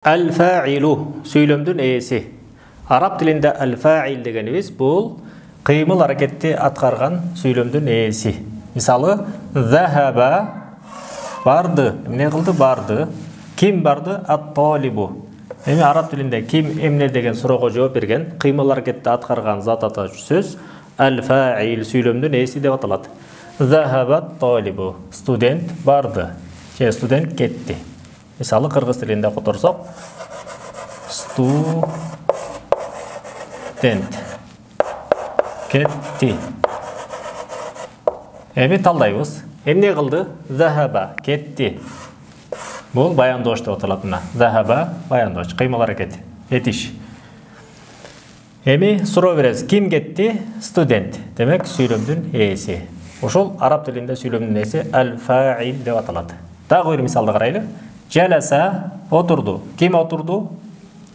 Әл-фәилу сөйлемдің есі. Араб тілінде әл-фәил дегеніміз бұл қимыл әрекетті атқарған сөйлемдің есі. Мысалы, зәхәбә барды. Не қылды? Барды. Ким барды? Ат-талибу. Араб тілінде ким эмне деген сұрауға жауап берген қимыл әрекетті атқарған зат атаушы сөз әл-фәил сөйлемдің есі деп аталады. Зәхәбә ат-талибу. Студент барды. Студент кетті. Мысалы, қырғыз тілінде құтырсақ, студент кетті. Талдайбыз. Эмне қылды? Зәхәбә кетті. Бұл баяндош деп аталатына. Зәхәбә баяндош, қимыл әрекет, етіш. Сұрау бересіз. Ким кетті? Студент. Демек, сөйлемдің есі. Ошол араб тілінде сөйлемдің есі әл-фәил деп аталады. Тағы бір мисалды қарайлы. Жәләсә отырды. Ким отырды?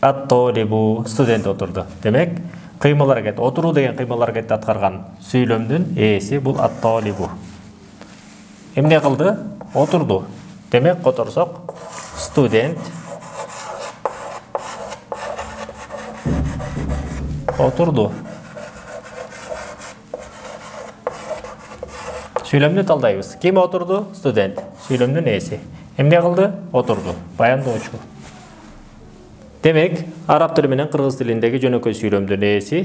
Ат-талибу, студент отырды. Демек, қимыл әрекет, отыру деген қимыл әрекетті атқарған сөйлемдің есі бұл ат-талибу. Эмне қылды? Отырды. Демек, отырсақ, студент отырды. Сөйлемді талдайбыз. Ким отырды? Студент. Сөйлемдің есі. Эмне қылды? Отырды. Баяндоочу. Демек, араб тілі менен қырғыз тіліндегі жөнөкөй сөйлемдің ээси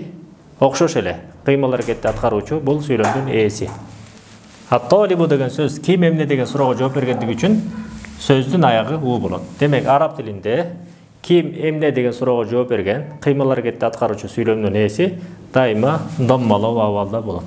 окшош эле. Кыймыл аракетти аткаруучу бул сөйлемдің ээси. Ат-талибу деген сөз ким эмне деген суроого жооп бергендиги үчүн сөздүн аягы у болот. Демек, араб тілінде ким эмне деген суроого жооп берген кыймыл аракетти аткаруучу сөйлемдің ээси дайыма доммалуу абалда болот.